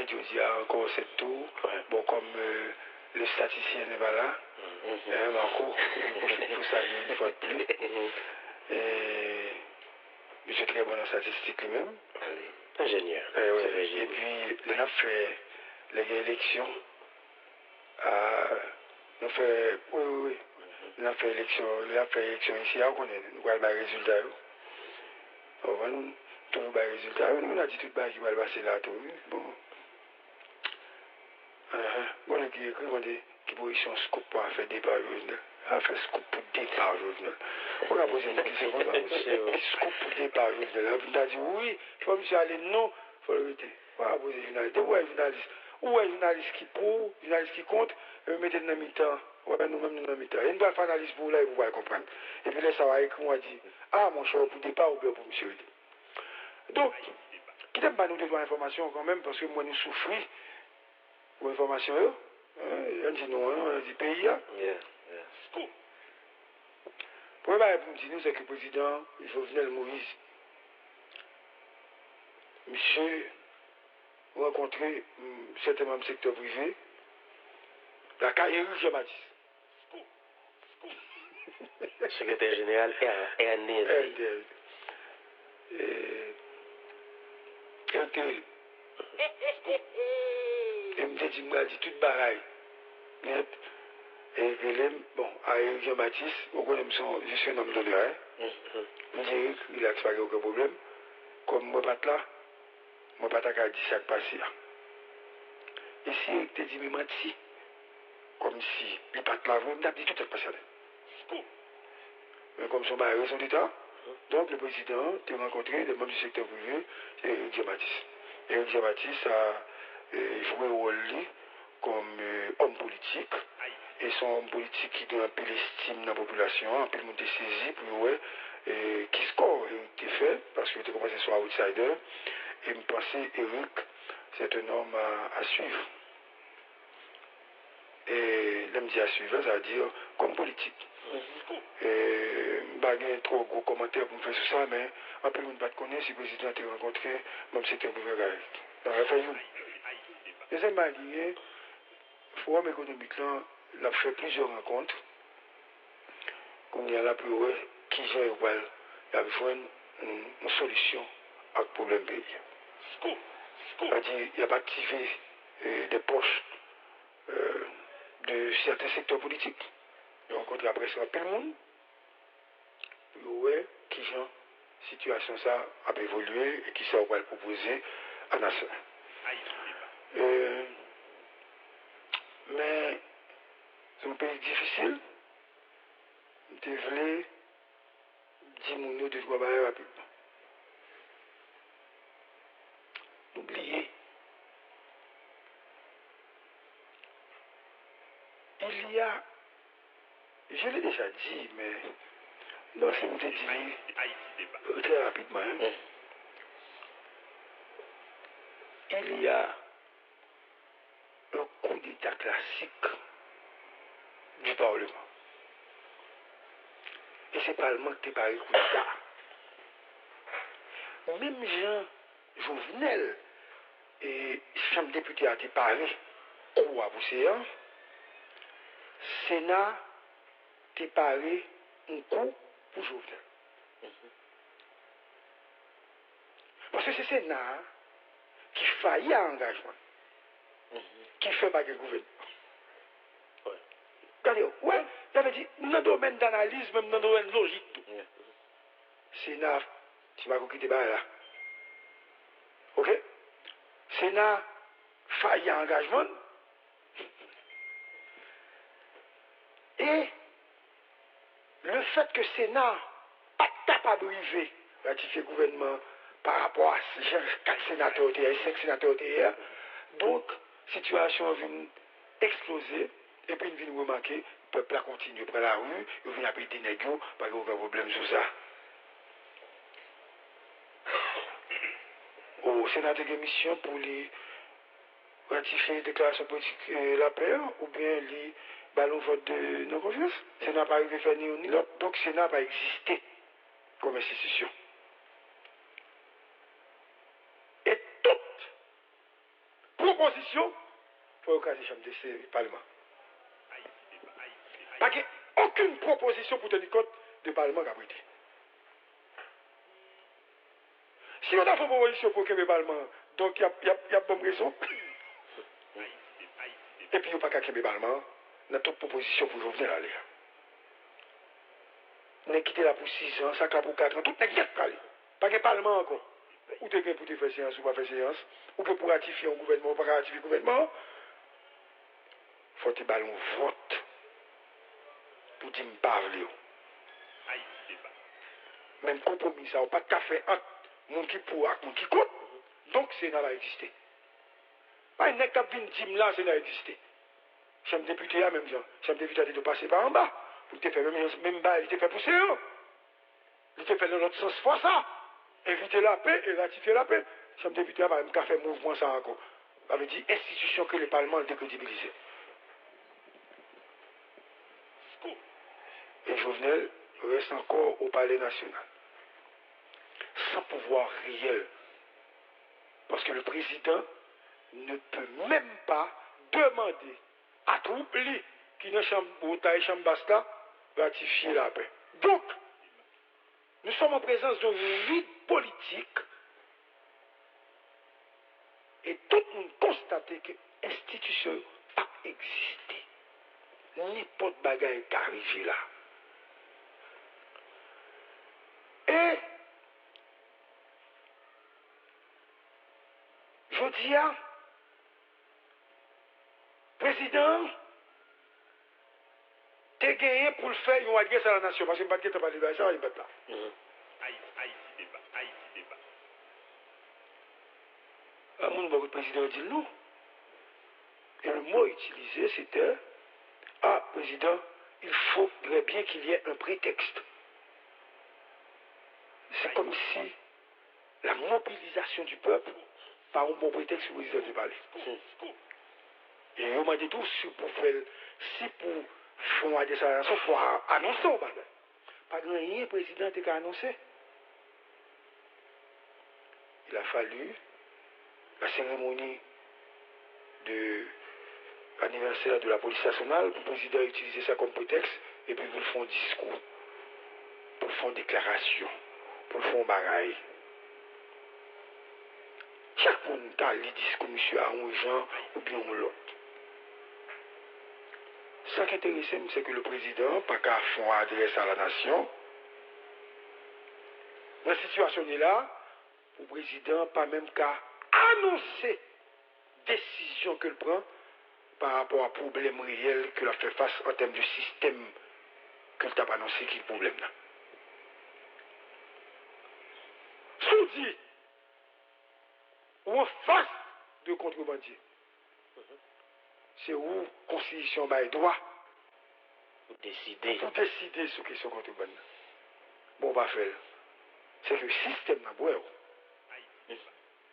Je dis encore c'est tout. Bon, comme le statisticien n'est pas là, Marco, pour ça, une fois de plus. Et je suis très bon en statistique lui-même. Ingénieur. Et puis, on a fait les élections. On fait, oui. On a fait élection ici, on connaît, nous avons les résultats. On va tout les résultats. On a dit tout le qui va passer là. Bon. Bon, qui écrit, on dit, qui position scoop pour faire départ journal. A fait scoop pour départ journal. On a posé une question comme ça aussi. Scoop pour départ journal. On a dit oui, je peux me aller non, il faut le rester. On a posé une journaliste. Où est journaliste? Où est journaliste qui pour, journaliste qui compte, et vous mettez dans le mi-temps. Ouais, nous-mêmes, nous dans le mi-temps. Et nous allons faire analyse pour là et vous allez comprendre. Et puis là, ça va écrire, on va dire, ah, mon cher, pour départ ou bien pour monsieur. Donc, qui t'aime pas nous donner l'information quand même, parce que moi, nous souffrons pour l'information. On dit non, on dit pays. Pour me dire, c'est que le président Jovenel Moïse, monsieur, rencontré certains membres du secteur privé, la carrière Jean-Baptiste. Secrétaire général RNDS. Et me dit, moi, dit toute bagaille. Net. Et bon, à Jean-Baptiste, je suis un homme d'honneur. Je dis, il a pas aucun problème. Comme moi, pas là, moi, pas qu'à dire ça qui passe. Et si il te dit, mais menti, comme si il pas là, il m'a dit tout ce qui passe. Mais comme son barré son état, donc le président a rencontré des membres du secteur privé, Eric Jean-Baptiste. Eric Jean-Baptiste a joué un rôle comme homme politique. Et son homme politique qui donne un peu l'estime dans la population, un peu le monde saisi pour voir qui score Eric était fait, parce qu'il était commencé sur outsider. Et je pensais Eric, c'est un homme à suivre. Et là, me dit à suivre, ça veut dire comme politique. Et je n'ai pas trop gros commentaires pour me faire sur ça, mais un peu le monde ne connaît si le président a rencontré, même si c'était un peu dans la famille. Deuxième manière, le forum économique là, il a fait plusieurs rencontres. Comme il y a là pour qui j'ai il a besoin d'une solution à ce problème pays. C'est-à-dire, il a activé des poches de certains secteurs politiques. Il a rencontré après ça tout le monde. Pour qui genre situation ça a évolué et qui ça va proposer à la nation. Mais c'est un pays difficile. Je voulais 10 minutes de travail rapidement. N'oubliez, il y a, je l'ai déjà dit, mais non, c'est vous dit très rapidement. Il y a un coup d'état classique du Parlement. Et c'est le Parlement qui est pas un coup d'état. Même Jean Jovenel et Chambre député a été parlé pour séance. Sénat a parlé un coup pour Jovenel. Parce que c'est Sénat qui faillit à engagement, qui fait pas le gouvernement. Regardez, ouais, j'avais dit, dans le domaine d'analyse, même dans le domaine logique, Sénat, tu vas quitter là. Ok? Sénat faillit à engagement. Et le fait que Sénat pas capable de ratifier le gouvernement par rapport à 4 sénateurs et 5 sénateurs, donc la situation vient exploser et puis il vient remarquer le peuple a continué par la rue, il vient appeler des négociations, pas de problème sur ça. Au Sénat de mission pour les ratifier la déclaration politique la paix ou bien les ballons vote de non-confiance. Ça n'a pas arrivé à faire ni l'un ni l'autre. Donc, ça n'a pas existé comme institution. Et toute proposition pour occaser chambre de Parlement. Pas aucune proposition pour tenir compte du Parlement qui a prêté. Si on a fait une proposition pour que le Parlement, donc il y a bonne raison. Et puis il n'y a pas qu'à que le Parlement, on a toute proposition pour Jovenel aller. On a quitté là pour 6 ans, ça là pour 4 ans, tout n'est pas aller. Pas que le Parlement encore. Ou tu es pour te faire séance ou pas faire séance, ou pour ratifier un gouvernement ou pas ratifier un gouvernement. Il faut que tu aies un vote pour dire que je ne parle pas. Même compromis, ça n'a pas de café entre mon qui pour et mon qui contre. Donc, c'est n'a pas existé. Pas une nègre qui vient dire là, c'est n'a existé. Chambre député, même genre. Chambre député a été passé par en bas. Pour te faire même bas, il te fait pousser. Il te fait dans l'autre sens, fois ça. Éviter la paix et ratifier la paix. Chambre député a même qu'à faire mouvement ça encore. Ça veut dire institution que le Parlement a décrédibilisé. Et Jovenel reste encore au Palais national. Sans pouvoir réel. Parce que le président ne peut même pas demander à tout lui qui est dans chambre basta ratifier la paix. Donc, nous sommes en présence d'un vide politique et tout le monde constate que l'institution n'a pas existé. N'importe bagaille qui arrive là. Et je dis à président, tu as gagné pour le faire une adresse à la nation. Parce que je ne sais pas si tu as ça, il va être là. Haïti débat. Le président dit non. Et le mot utilisé, c'était ah, président, il faudrait bien qu'il y ait un prétexte. C'est comme si la mobilisation du peuple, par un bon prétexte, le président de parler. Et on m'a dit tout, si pour faire une déclaration, il faut annoncer au bagage. Pas de rien, le président n'a annoncé. Il a fallu la cérémonie de l'anniversaire de la police nationale pour le président utiliser ça comme prétexte et puis pour le faire un discours, pour le faire une déclaration, pour le faire un bagaille. Chaque monde a les discours, monsieur, à un gens ou bien à l'autre. Ce qui est intéressant, c'est que le président, pas qu'à faire une adresse à la nation, dans cette situation-là, le président, pas même qu'à annoncer décision qu'il prend par rapport à problème réel qu'il a fait face en termes de système qu'il t'a annoncé qui est le problème là. Sous dit, ou en face de contrebandier, c'est où la Constitution a droit pour décider sur question contrebande. Bon, on va faire. C'est que le système n'a pas.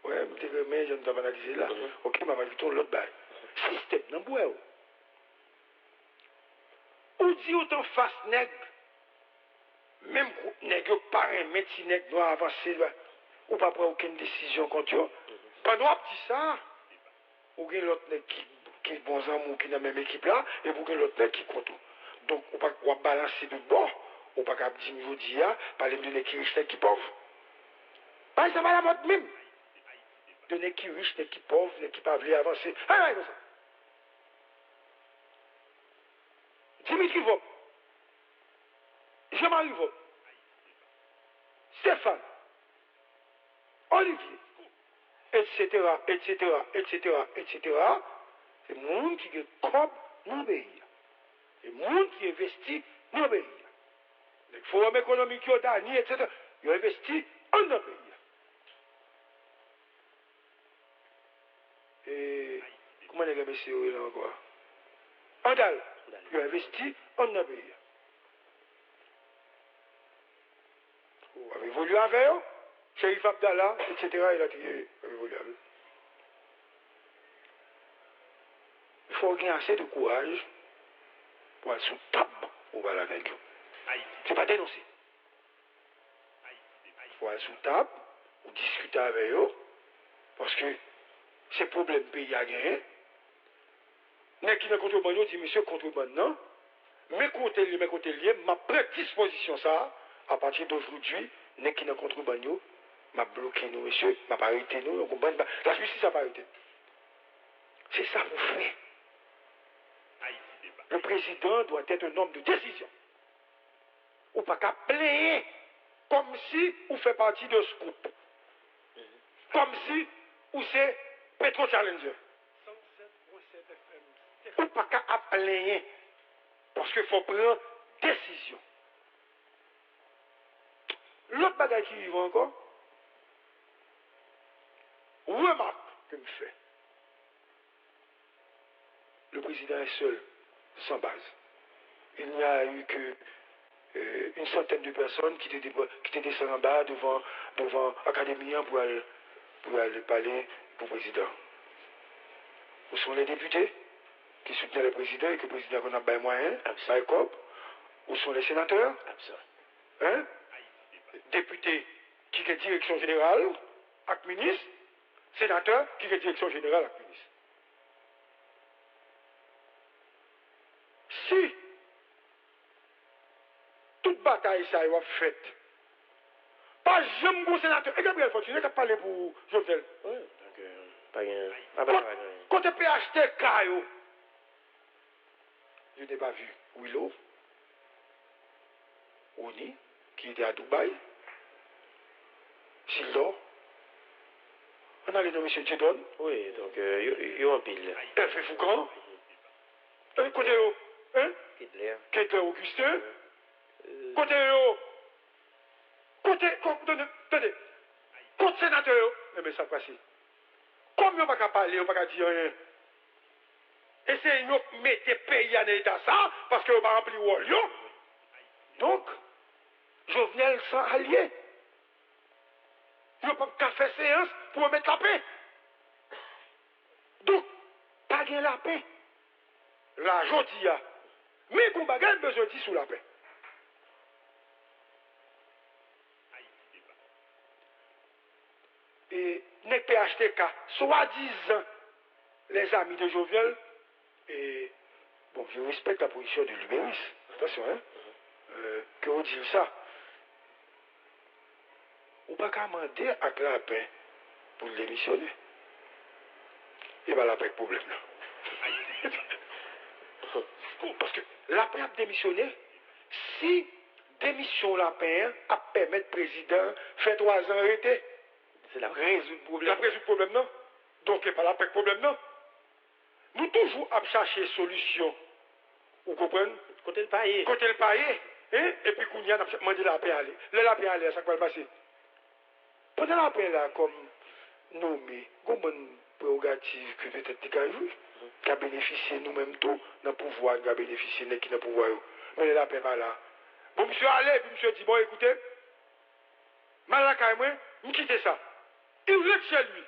Ouais, mais je ne vais pas analyser là. Ok, ma vie tourne l'autre bail. Système n'a pas. Ou dit autant face nègre, même nègre parrain, médecin nègre doit avancer, ou pas prendre aucune décision contre eux. Pendant qu'on dit ça, ou bien l'autre nègre qui est bon amour, qui est dans la même équipe là, et vous avez l'autre nègre qui compte. Donc, on ne peut pas balancer de bord, on ne peut pas dire aujourd'hui, parler de nègre qui riche, nègre qui pauvre. Pas ça va la mode même. De nègre qui riche, nègre qui pauvre, nègre qui ne peut pas avancer. Ah, comme ça. Dimitri Vop, Jean-Marie Vop, Stéphane, Olivier, etc. C'est le monde qui est comme dans le pays. C'est le monde qui investit dans le pays. Les forums économiques, etc. Ils ont investi dans le pays. Et comment les messieurs là encore? Andal, ils ont investi dans le pays. Vous avez évolué avec eux? Chérif Abdallah, etc. Il a évolué avec eux. Il faut gagner assez de courage pour aller sous table au bas avec eux. Ce n'est pas dénoncer. Il faut aller sous table ou discuter avec eux parce que c'est problème pays à gagner. N'est qui n'a contrebande, dit monsieur contrebande, non? Mais côté lié, ma prédisposition ça, à partir d'aujourd'hui, n'est qui n'a contrebande, m'a bloqué nous, monsieur, m'a pas arrêté nous, la justice n'a pas arrêté. C'est ça qu'on fait. Le président doit être un homme de décision. Ou pas qu'à plaindre, comme si on fait partie de ce groupe. Comme si on c'est Petro Challenger. Ou pas qu'à plaindre. Parce qu'il faut prendre décision. L'autre bagage qui arrive encore, remarque que me fait. Le président est seul, sans base. Il n'y a eu que une centaine de personnes qui étaient descendues en bas devant l'Académie pour aller parler pour le président. Où sont les députés qui soutenaient le président et que le président a des moyens, où sont les sénateurs, hein? Députés qui est direction générale, avec ministre, sénateurs qui est direction générale, avec ministre. Si toute bataille ça est faite, pas jamais bon sénateur, et Gabriel Fortuné qui a parlé pour Jovenel. Oui, donc, côté PHTK, je n'ai pas vu Willow, Oni, qui était à Dubaï, Sildor, on a les noms M. Jedon. Oui, donc, il y a un pile. F. Foucan, côté hein? Kedler Augustin, côté attendez, côté sénateur, mais ça passe. Comme on ne peut pas parler, on ne peut pas dire rien. Essayez de mettre pays en état ça, parce que on va remplir le rôle. Donc, Jovenel sans allié. Il ne peut pas faire séance pour mettre la paix. Donc, pas de la paix. La jodia. Mais qu'on a besoin de sous la paix. Et les PHTK, soi-disant les amis de Jovenel, et bon, je respecte la position de Lubéris, attention, hein, que vous dites ça. On ne peut pas demander à la paix pour démissionner. Et bien la paix, problème là. Parce que la paix a démissionné, si démission la paix a permis au président faire 3 ans arrêté. C'est la résoudre le problème. La résoudre le problème, non? Donc, il n'y a pas la paix problème, non? Nous toujours à chercher solution. Vous comprenez? Côté le paillet. Côté le paillet. Hein? Et puis, qu'on y a demandé la paix aller. La paix aller, ça va le passer. Pendant la paix là, comme nommé, une prérogative que peut-être tu as joué, qui a bénéficié nous-mêmes tout, dans le pouvoir, qui a bénéficié de qui dans le pouvoir. Mais la paix pas là. Bon, monsieur allé, puis monsieur dit, bon, écoutez, Malaka et moi, nous quittons ça. Il reste chez lui.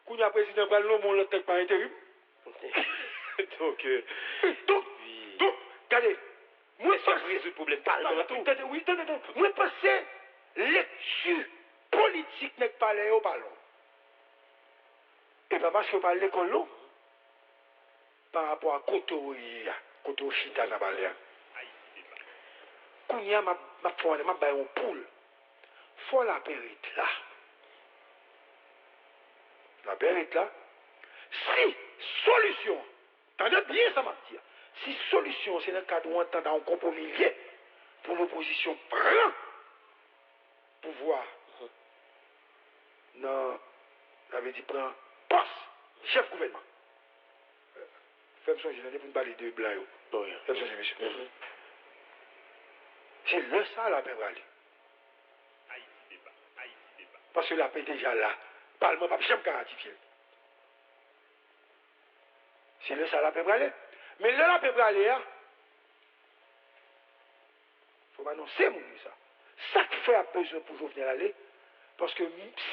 Quand il y a un président, il ne le tête pas intérim. Donc, regardez, moi, je pense résoudre le problème. Oui, moi, je pense que lecture politique n'est pas là au ballon. Et pas parce qu'on parle de l'école, non. Par rapport à Koto Chita dans le quand il y a ma poule, il faut la périte là. La périte là. Si solution, attendez bien ça m'a dit. Si solution, c'est le cas où on entend un compromis lié pour l'opposition prend pouvoir. Non, j'avais dit prend poste, chef gouvernement. Femme son général pour nous parler de blanc. Femme son monsieur. C'est le ça la paix va aller. Parce que la paix est déjà là. Parlement pas jamais ratifier. C'est le ça la paix va aller. Mais là la paix va aller, il faut annoncer ça. Ça qui fait besoin pour Jovenel aller. Parce que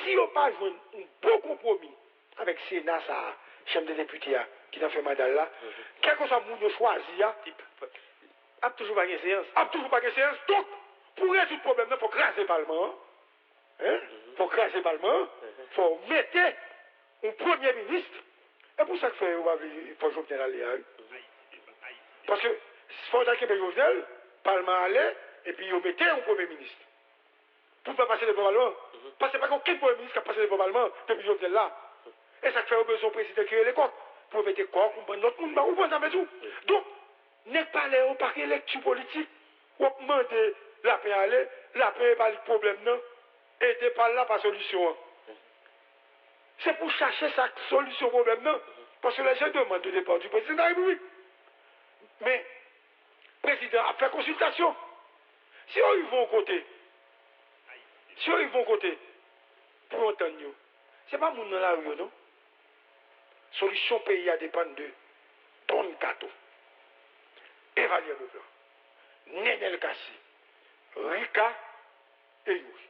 si on pas joué un bon compromis avec Sénat, ça, Chambre des députés, qui a fait mandat là, quel que soit le monde choisi, il n'y a toujours pas de séance. Donc, pour résoudre le problème, il faut craser le Parlement. Il faut craser le Parlement. Il faut mettre un premier ministre. Et pour ça que il faut Jovenel aller. Parce que il faut que Jovenel, le Parlement allait, et puis il mettait un premier ministre. Pour ne pas passer devant le Parlement. Parce que pas aucun premier ministre qui a passé devant le Parlement depuis Jovenel là. Et ça fait besoin du président qui est l'école. Pour mettre quoi, pour notre monde, ou pas ça tout. Donc, n'est pas là au parquet lecture politique, ou demander la paix aller, la paix pas le problème non, et de par là pas solution. C'est pour chercher sa solution au problème non, parce que les gens demandent de départ du président de la République. Mais, le président a fait consultation. Si on y va au côté, pour entendre nous, c'est pas mon dans la rue, non? Solution pays à dépendre de ton gâteau. Évaluer le plan. Nenel Kassi, Rika et Youri.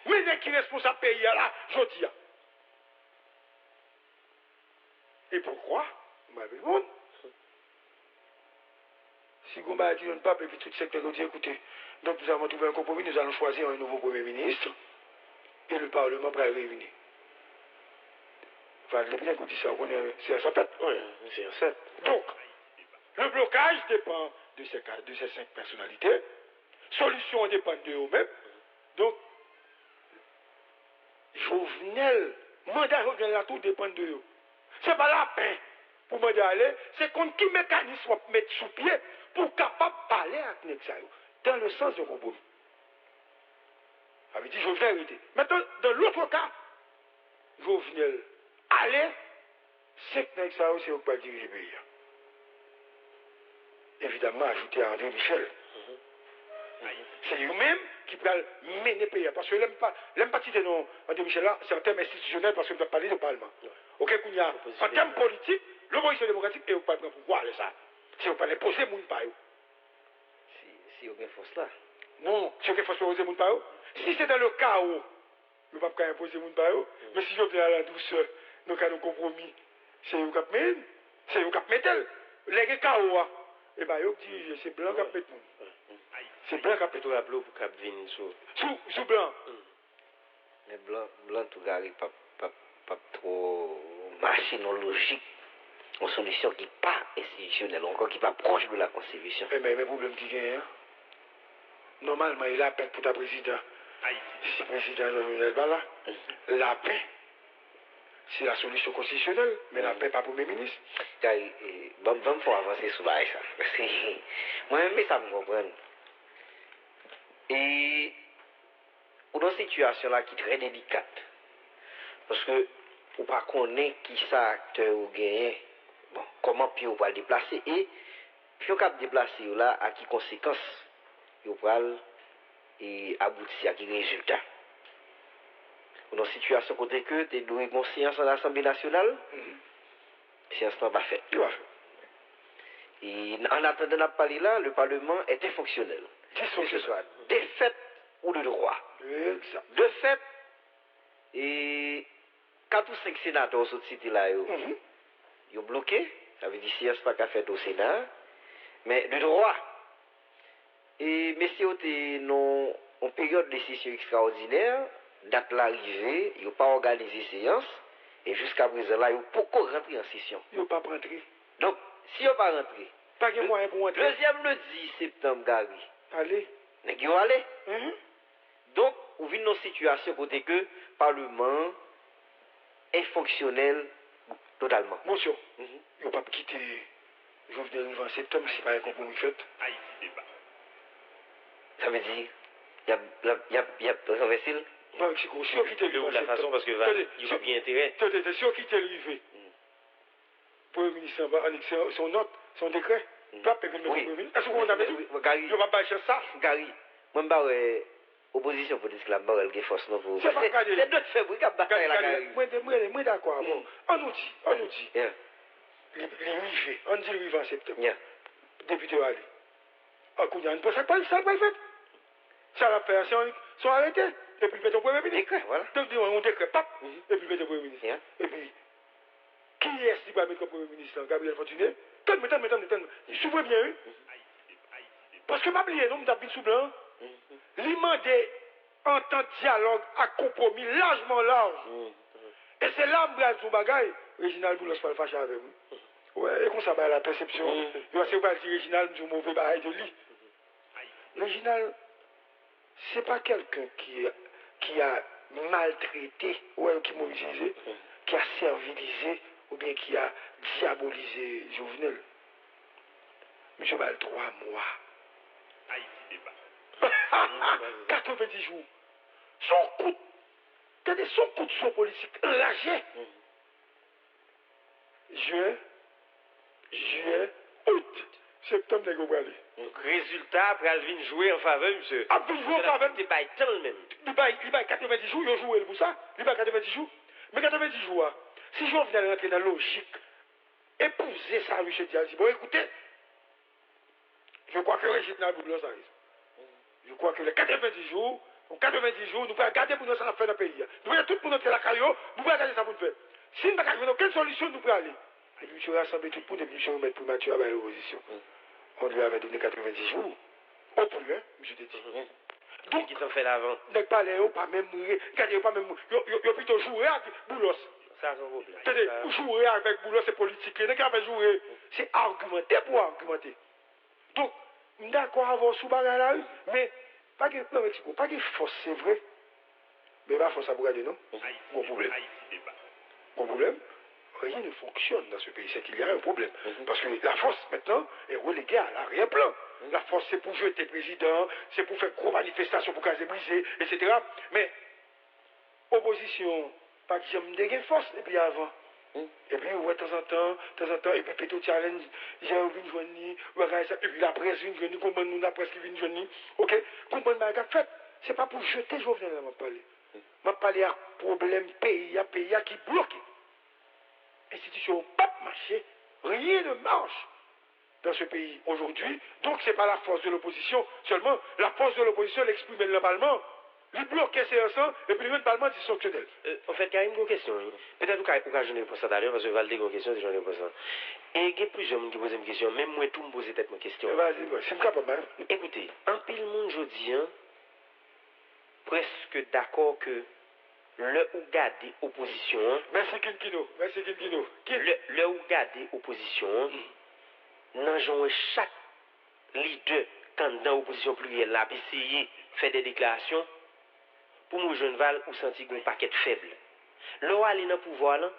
Mais qui est responsable pays là, je dis. Et pourquoi? Vous m'avez dit, si vous m'avez dit un pape et puis tout le secteur dit écoutez, donc nous avons trouvé un compromis, nous allons choisir un nouveau Premier ministre et le Parlement va réunir. Enfin, les bien qu'on dit ça, c'est un fait. Oui, c'est un fait. Donc, le blocage dépend de ces 5 personnalités. Solution dépend de eux-mêmes. Donc, Jovenel, mandat Jovenel là, tout dépend de eux. Ce n'est pas la peine pour mandat aller, c'est contre qui mécanisme mettre sous pied pour capable parler avec Nexayo, dans le sens de compromis. Ça veut dire Jovenel était. Maintenant, dans l'autre cas, Jovenel allait, c'est que Nexayo, c'est au pas diriger le pays. Évidemment, ajouter à André Michel. C'est lui-même qui peut mener le pays. Parce que l'aime pas citer André Michel là, c'est un terme institutionnel parce qu'il doit parler de Parlement. Ok, en termes politiques, l'opposition démocratique est au Parlement. Pourquoi ça? Si vous parlez poser mon paille. Si vous avez force là. Non, si vous avez force pour poser mon paille. Si c'est dans le cas où nous ne pouvons pas imposer mon paille, mais si je viens à la douceur, nous avons un compromis, c'est vous qui mettez, c'est vous qui mettez. Les cas où, et bien, vous dites, c'est blanc qui met tout. C'est blanc qui met tout. Pour cap venir sous blanc. Mais blanc tout gari pas trop machinologique. Une solution qui n'est pas institutionnelle, encore qui n'est pas proche de la Constitution. Mais le problème qui est, normalement, il a peine pour ta président. Si le président Jovenel pas là, la paix, c'est la solution constitutionnelle, mais la paix pas pour mes ministres. Bon, il faut avancer sur ça. Parce que moi-même, ça me comprend. Et pour une situation là qui est très délicate, parce que pour pas connaître qui ça acteur ou gagné, bon, comment puis on va le déplacer et puis on va déplacer là à qui conséquences on va et aboutir à qui résultat. Dans une situation côté que tu dois une séance à l'Assemblée nationale, séance n'est pas faite. Et en attendant de parler là, le Parlement est infonctionnel. Que ce soit de fait ou de droit. De fait, et 4 ou 5 sénateurs sur ce site-là, ils ont bloqué. Ça veut dire que ce n'est pas fait au Sénat. Mais de droit. Et messieurs, en période de session extraordinaire, date l'arrivée, ils n'ont pas organisé séance. Et jusqu'à présent, là, ils n'ont pas encore rentré en session. Ils n'ont pas rentré. Donc, si ils n'ont pas rentré, pas de moyen pour rentrer. Deuxième le 10 septembre, Gary. Allez. Ils vont aller. Donc, on vit dans une situation côté que le Parlement est fonctionnel totalement. Monsieur, ils n'ont pas quitté Jovenel en septembre, c'est pas un compromis fait. Ça veut dire, il y a renversé. Non, si on quitte de la façon parce que il n'y a bien intérêt. Si on quitte l'UV, le Premier ministre va annexer son note, son décret. Oui. Est-ce que vous avez dit? Gary, je ne vais pas chercher ça. Gary, moi, je vais opposition pour dire que la barre est force non pour. C'est d'autres faits, qui bataille la Gary. Moi, d'accord. On nous dit. L'UV, on dit l'UV en septembre. Député Ali. On ne peut pas le faire. Ça va faire, sont arrêtés. Et puis, ils mettent un Premier ministre. Voilà. Donc, on décret, pap, et puis, ils mettent un Premier ministre. Et puis, qui est-ce qui va mettre comme Premier ministre? Gabriel Fortuné? Attends. S'ouvrez bien, Parce que, pas oublier, non, nous avons sous blanc. L'imandé entente dialogue à compromis largement large. Et c'est là que je bagaille. Réginal Boulos pas le fâcher avec moi. Ouais, et comme ça, la perception. Il va se pas dire Réginal, je mauvais bail de lui. Réginal, c'est pas quelqu'un qui a maltraité, ou qui m'a utilisé, qui a servilisé, ou bien qui a diabolisé Jovenel. Monsieur Bal, 3 mois. Haïti débat. 90 jours. Son coup de son politique enragé. Juin, juillet, août, septembre, n'est pas aller. Donc, résultat, après Alvin jouer en faveur, monsieur. Alvin jouer en faveur. Il baille tant le même. Il baille 90 jours, il a joué pour ça. Il baille 90 jours. Mais 90 jours, si je viens rentrer dans la logique, épouser ça, Michel Diaz, bon, écoutez, je crois que le régime n'a pas besoin de Je crois que les 90 jours, nous pouvons regarder pour nous faire dans le pays. Nous pouvons tout pour notre la caillou, nous pouvons regarder ça pour nous faire. Si nous n'avons pas aucune solution, nous pouvons aller. Et puis, je vais rassembler tout le monde et puis je vais mettre pour Mathieu à l'opposition. On lui avait donné 90 jours. Au plus, hein, je te dis. Donc, qui t'en fait l'avant? N'est pas les pas même mourir. Regardez, pas même mourir. Ils plutôt jouer avec Boulos. Ça, c'est un problème. C'est-à-dire, jouer avec Boulos, c'est politique. N'est pas jouer. C'est argumenter pour argumenter. Donc, d'accord avoir sous bagarre là, mais pas de force, c'est vrai. Mais pas force à regarder, non? Bon problème. Bon problème. Rien ne fonctionne dans ce pays, c'est qu'il y a un problème. Parce que la force, maintenant, est reléguée à l'arrière-plan. La force, c'est pour jeter le président, c'est pour faire gros manifestations pour caser briser, etc. Mais, opposition, pas que j'aime des force depuis avant. Et puis, ouais, de temps en temps, et puis, Péto Challenge, j'ai envie de joindre, et puis la presse vient de joindre, comment nous, la presse qui vient de joindre, ok? Comprendre ma fait, c'est pas pour jeter Jovenel à m'a parler. M'a parlé à problème pays qui bloque. Institution pas marché, rien ne marche dans ce pays aujourd'hui. Donc, ce n'est pas la force de l'opposition seulement. La force de l'opposition l'exprime dans le Parlement. Il bloque ces ensemble et puis le Parlement dysfonctionnel. En fait, il y a une question. Peut-être que vous avez une réponse d'ailleurs, parce que Valde a une question, c'est une réponse. Et il y a plusieurs gens qui posent une question, même moi, tout me pose peut-être une question. Vas-y, c'est pas mal. Écoutez, un pile monde aujourd'hui, presque d'accord que le ou garder opposition. Merci Kinkino. Le ou garder opposition, nous chaque leader candidat opposition plurielle là, essayer de faire des déclarations. Pour moi, jeune Val, ou senti un paquet faible. Là, aller dans le pouvoir, là,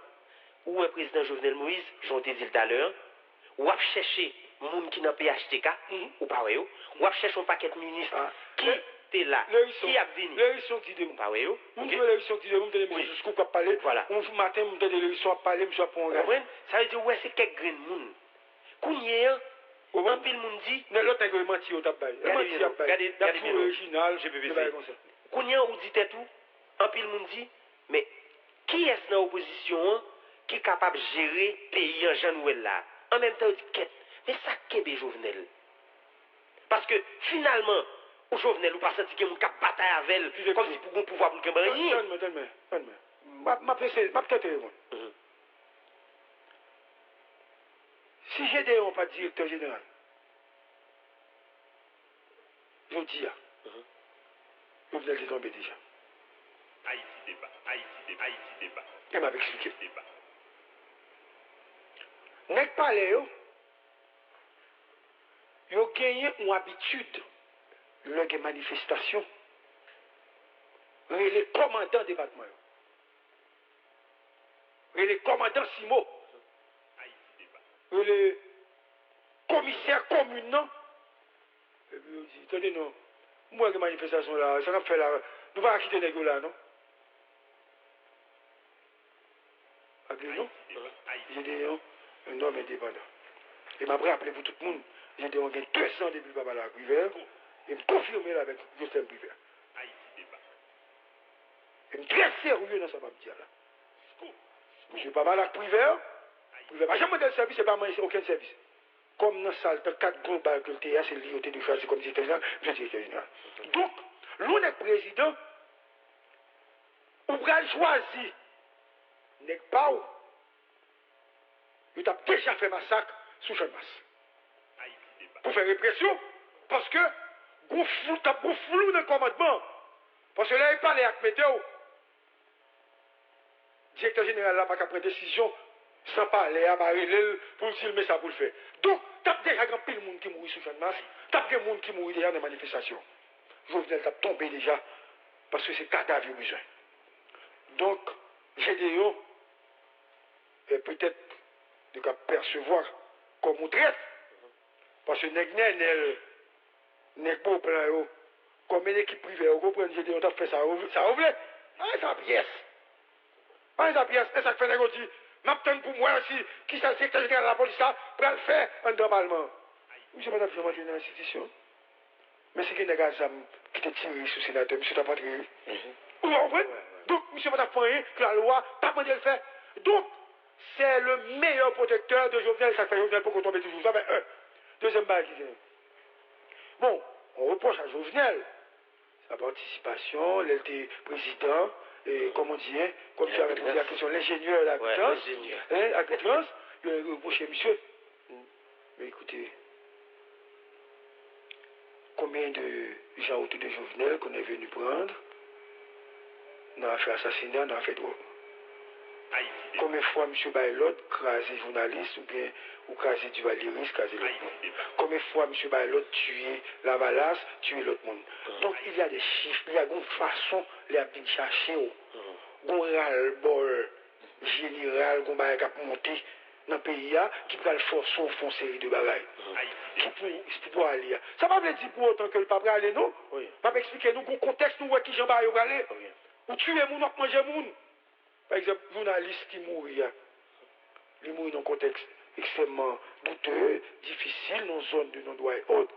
ou le président Jovenel Moïse, j'en ai dit tout à l'heure, ou à chercher monde qui n'a pas PHTK, ou pas, ou à chercher un paquet de ministres qui est là, qui a venu. L'élection dit de pas, oui, l'élection dit de moi, je vais parler. Voilà. On joue matin, je vais l'élection à parler, je vais prendre. Ça veut dire, ouais, c'est quelques grains de monde. Kounye, un pile monde dit. L'autre est menti au tabac. Regardez, original, je peux faire comme ça. Kounye, ou dit tout, un pile monde dit, mais qui est dans l'opposition qui est capable de gérer le pays en Jean-Nouvel là? En même temps, il dit, mais ça qu'est bien Jovenel. Parce que finalement, au Jovenel, ou pas senti qu'il y a une bataille avec elle, comme si pour un pouvoir pour le rien. Ma peut-être si j'ai pas directeur général, je dis, Jovenel est tombé déjà. Haïti débat. Elle m'a expliqué. N'est pas là, ils ont gagné une habitude, lors des manifestations, les commandants département, les commandants Simo, les commissaires communaux, et puis ils disent, attendez, non, moi, les manifestations là, ça va faire là, nous allons quitter les gars là, non? J'ai dit, un homme indépendant. Et m'a rappelé pour tout le monde, j'ai dit, on a 200 depuis Papa la Rivière, et me confirmer là avec Justin Rivière. Et me très sérieux dans sa papier là. Monsieur Papa la Rivière, pas jamais de service, c'est pas moi, aucun service. Comme dans la salle, dans 4 groupes que le théâtre, c'est lié de choisir comme directeur général, je suis directeur général. Donc, l'on est président, on va choisir, n'est pas où. Il a déjà fait massacre sous Jean Masse. Pour faire répression, parce que vous flou dans le commandement. Parce que là, il parle avec météo. Le directeur général n'a pas qu'à prendre décision sans parler à Marie pour dire mais ça pour le faire. Donc, t'as déjà grand pile de monde qui mourit sous Jean de Masse. T'as des gens qui mourit déjà dans les manifestations. Jovenel t'a tombé déjà parce que c'est cadavre besoin. Donc, GDO est peut-être de percevoir comme on traite. Parce que n'est pas au plan, comme une équipe privée, on comprend que GDO t'a fait ça, ça ouvre. Ah, ça pièce. Ah, ça pièce. Et ça fait un dit, m'attends pour moi aussi, qui s'est le secrétaire général de la police, pour le faire en normalement. Monsieur Madame, je vais dans l'institution. Mais c'est qu'il y a des gars qui te tirent sur le sénateur, monsieur t'a pas tiré. Vous comprenez? Donc, monsieur Madame Foyer, que la loi, pas demandé de le faire. Donc, c'est le meilleur protecteur de Jovenel, ça fait Jovenel pour qu'on tombe toujours. Ça fait un. Deuxième bail qui vient. Bon, on reproche à Jovenel sa participation, il était président, et comme on dit, comme tu avais posé la question, l'ingénieur d'Agritrans, il a reproché monsieur. Mais écoutez, combien de gens autour de Jovenel qu'on est venu prendre, on a fait assassinat, on a fait drogue. Combien de fois M. Baylot crasé journaliste ou bien ou crasé du Valéris, crasé l'autre monde. Combien de fois M. Baylot tué la Valasse, tué l'autre monde. Donc il y a des chiffres, il y a une façon de les chercher, un ras-le-bol général, un bagage à monter dans le pays qui peut le forcer au fond une série de bagages. Qui peut aller. Ça ne veut pas dire pour autant que le pape va aller, non? Pas expliquer nous, le contexte, nous, qui Jean-Barry va aller. Ou tuer les gens, ou manger les gens. Par exemple, journaliste qui mourit, il mourit dans un contexte extrêmement douteux, difficile, dans une zone de non-droit et autres.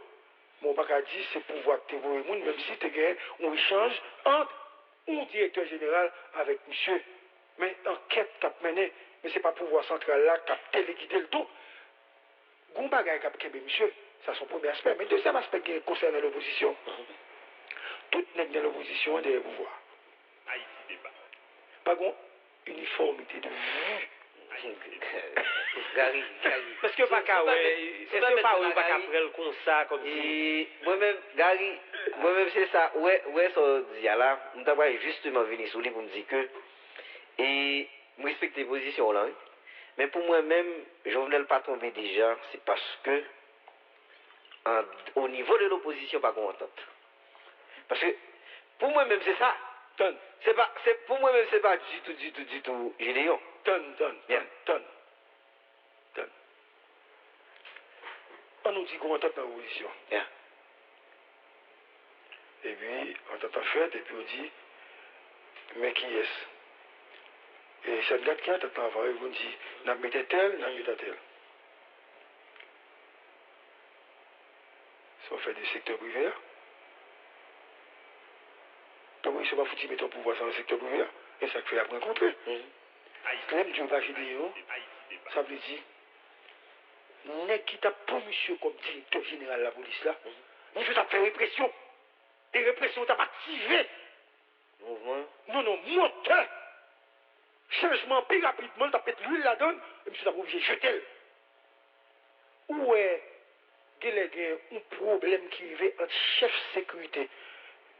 Mon pas dire c'est pouvoir que tu vois le monde, même si tu gagnes un échange entre un directeur général avec monsieur. Mais enquête qu'a mené, mais ce n'est pas pouvoir central là qui a téléguidé le dos. Gon bagay qui a kembe monsieur, ça c'est son premier aspect. Mais deuxième aspect qui concerne l'opposition, tout n'est dans l'opposition des pouvoirs. Pas gon uniformité de vue. Gary. Parce que pas qu'à c'est pas après le comme ça, comme si. Moi-même, Gary, moi-même c'est ça. Ouais, ça dit là. Nous t'avons justement venu sur lui pour me dire que. Et je respecte les positions là. Mais pour moi-même, Jovenel pas tombé déjà, c'est parce que au niveau de l'opposition, pas qu'on entente. Parce que pour moi-même, c'est ça. Pour moi-même, c'est pas du tout Gédéon. Tonne. On nous dit qu'on entend dans l'opposition. Yeah. Et puis, on t'entend fait, et puis on dit, mais qui est-ce? Et ça regarde qui entend avant, ils vont dire, n'a mis tel. Ça fait du secteur privé. Donc, ils ne sont pas foutus de mettre ton pouvoir dans le secteur privé. Et ça fait la rencontrer. Clem du Bagédéo, ça veut dire, n'est qui t'a pour monsieur comme directeur général de la police là, il faut faire répression. Et répression t'a activé. Mouvement. Non, moteur. Changement plus rapidement, t'as fait l'huile la donne, et monsieur t'a obligé de jeter. Où est un problème qui arrive entre chef de sécurité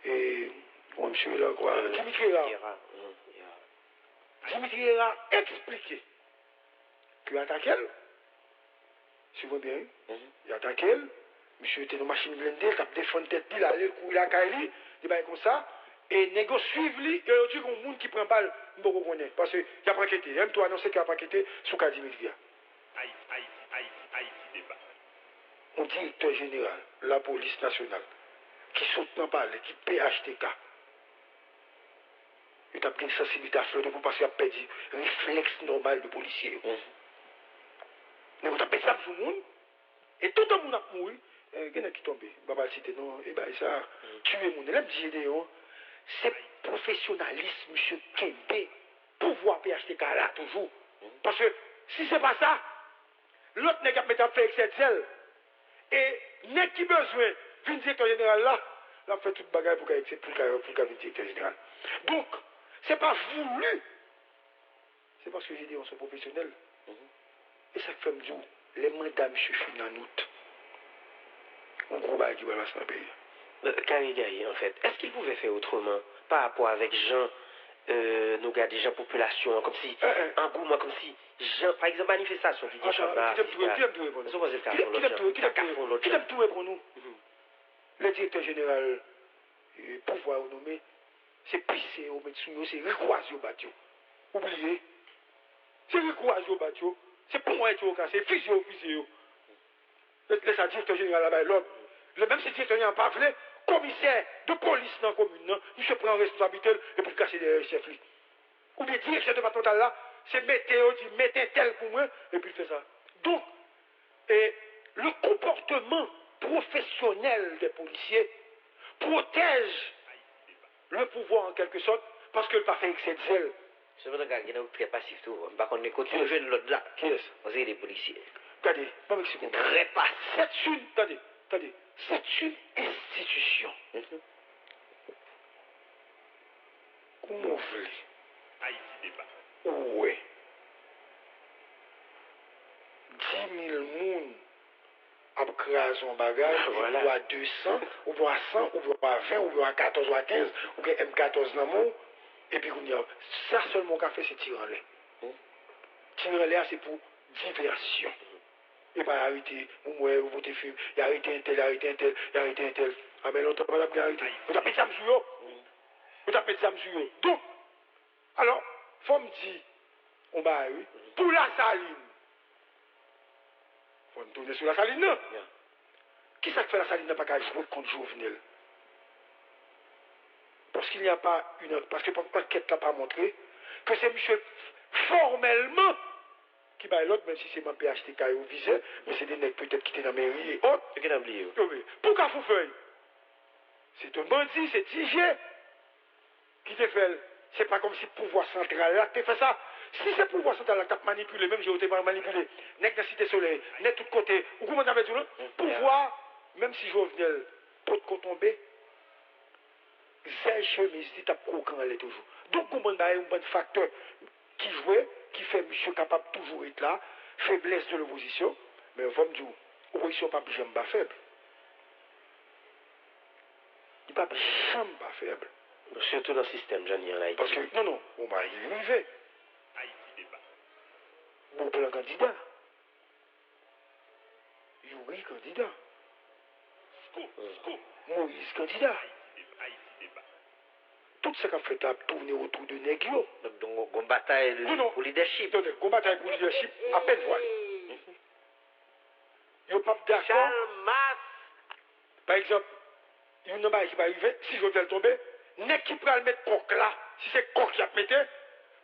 et monsieur là quoi, Dimitri Ra. Dimitri Ra a expliqué qu'il attaquait. Si vous voyez bien, il attaquait. Monsieur était dans une machine blindée, il a défendu tête, il a allé courir la caille, il va comme ça. Et négocier suivre lui, et il dit qu'il y a un monde qui prend balle, il ne connaît pas. Parce qu'il a pas enquêté. Même toi annoncer qu'il a pas enquêté sous Dimitri Ra. Haïti débat. Un directeur général, la police nationale, qui saute dans le palais, qui PHTK. Il a pris une sensibilité à fleur de peau parce qu'il a perdu le réflexe normal de policier. Mais vous avez ça pour tout le monde. Et tout le monde a mouru. Il y a qui tombé. Baba cité non. Et bien ça, tuer le monde. C'est professionnalisme, monsieur Kembe, pouvoir PHTK là toujours. Parce que si ce n'est pas ça, l'autre n'est qu'à mettre à faire avec cette zèle. Et n'est qui besoin d'un directeur général là, l'a fait toute bagaille pour qu'il devienne directeur général. Donc, ce n'est pas voulu. C'est parce que j'ai dit on sont professionnels. Et ça fait me dire, les mandats me suffisent en août. On gros bail qui va passer dans le pays. Karigaï, en fait, est-ce qu'il pouvait faire autrement par rapport avec gens, nous regardons gens population, comme si, engouement, comme si, gens, par exemple, manifestation qui dit Chamba, qui t'aime tout pour nous. Le directeur général, pouvoir nommé, c'est pissé au médecin, c'est recoisé au bâtiment. Oubliez. C'est recoisé au bâtiment. C'est pour moi être au cas, c'est fusé au fusé. Laisse un directeur général là-bas, l'autre. Le même si directeur général pas voulu, commissaire de police dans la commune, il se prend en responsabilité et puis casser des chefs. Ou bien directeur départemental là, c'est mettez tel pour moi, et puis il fait ça. Donc, le comportement professionnel des policiers protège le pouvoir en quelque sorte, parce qu'il n'a pas fait excès de zèle. C'est vrai qu'il est très passif tout. Par contre, on continue de jouer de l'autre là. Qui est-ce? On est des policiers. Attendez, pas Mexico. Très passif. C'est une institution. Comment vous voulez? Haïti débat. Oui. 10 000 personnes après son bagage, voilà. Ou à 200, ou à 100, ou à 20, ou à 14, ou à 15, ou à M14 dans le monde. Et puis, ça seulement qu'on fait, c'est tirer en l'air. Tirer en l'air, c'est pour diversion. Et pas arrêter, vous votez film, il a arrêté un tel, Ah, mais l'autre, pas arrêter. Vous tapez ça sur eux. Donc, alors, faut me dire, on va pour la saline. Faut me tourner sur la saline, non? Qui ça fait la saline n'a pas qu'à jouer contre Jovenel? Parce qu'il n'y a pas une autre, parce que l'enquête n'a pas montré que c'est monsieur formellement qui va l'autre, même si c'est mon PHTK ou visé, mais c'est des nègres peut-être qui étaient dans la mairie et autres. C'est qu'il a oublié. Pourquoi vous faites? C'est un bandit, c'est Tigé qui te fait. C'est pas comme si le pouvoir central là, tu fait ça. Si c'est le pouvoir central là, tu as manipulé, même j'ai été manipulé, nègre de Cité Soleil, nègre de tous côtés, ou comment tu as dit, pouvoir, même si Jovenel peut tomber, zèle chemise, tu as croquant elle toujours. Donc, comment on a un bon facteur qui jouait, qui fait monsieur capable de toujours être là, faiblesse de l'opposition, mais on va me dire, l'opposition n'est pas jamais faible. Il n'est pas jamais faible. Surtout dans le système, j'en ai en Haïti. Parce que, non, on va y arriver. Haïti débat. Bon plan candidat. Yuri candidat. Moïse candidat. Haïti débat. Tout ce qu'on fait à tourner autour de Negio. Donc, on bataille pour leadership. On bataille pour leadership à peine voilé. Yo pas d'accord. Par exemple, il y a une qui va arriver, si je vais tomber, n'est qui peut le mettre coq là, si c'est coq qui a mettre,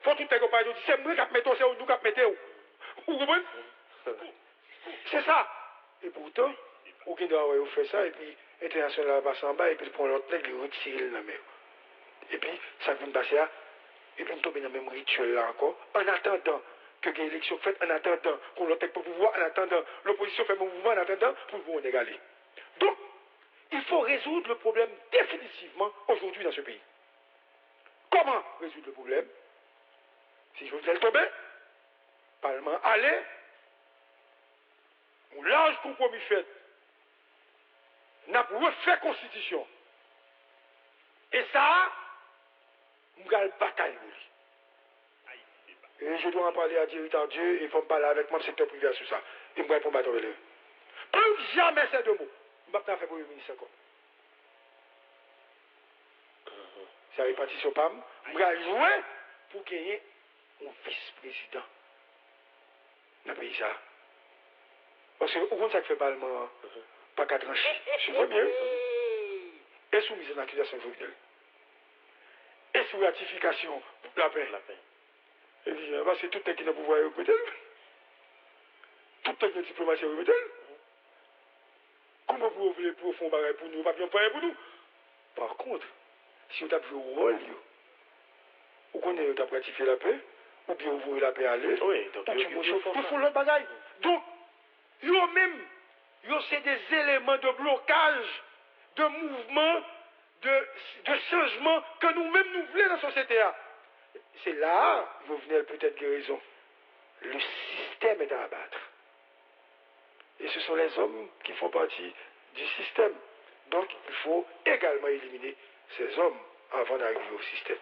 faut tout le monde dire, c'est moi qui a mettre, c'est nous qui a mettre. Vous comprenez? C'est ça. Et pourtant, au Guinée, on fait ça, et puis l'international passe en bas, et puis il prend l'autre nègre, il retire le même. Et puis, ça vient passer là, et puis on tombe dans le même rituel là encore, en attendant que l'élection faite, en attendant qu'on l'autre pour pouvoir, en attendant l'opposition fait mon mouvement, en attendant pour pouvoir égaler. Donc, il faut résoudre le problème définitivement aujourd'hui dans ce pays. Comment résoudre le problème? Si je veux le tomber, Parlement allez, on large compromis fait, n'a pas refait constitution. Et ça, on a une bataille. Et je dois en parler à Directeur Dieu, et il faut me parler avec mon secteur privé sur ça. Et je vais répondre à toi. Plus jamais ces deux mots. Je ne vais pas faire pour le ministre encore. C'est la répartition PAM. Je vais jouer pour gagner un vice-président. Dans le pays ça. Parce que, au fond, ça fait Parlement, pas 4 ans. Je vois bien. Et soumise à l'accusation Jovenel. Et sous ratification, la paix. Et puis, parce que tout est qui n'a pas pouvoir recruter. Tout est qui a diplomatie recruter. Comment vous voulez pour faire un bagage pour nous, pas bien payer pour nous? Par contre, si vous avez joué au rôle, vous connaissez, vous avez ratifié la paix, ou bien vous voulez la paix aller, oui, donc vous font l'autre bagage. Donc, vous même, c'est des éléments de blocage, de mouvement, de changement que nous-mêmes nous voulons dans la société. C'est là, vous venez peut-être guérison. Le système est à abattre. Et ce sont les hommes qui font partie du système. Donc, il faut également éliminer ces hommes avant d'arriver au système.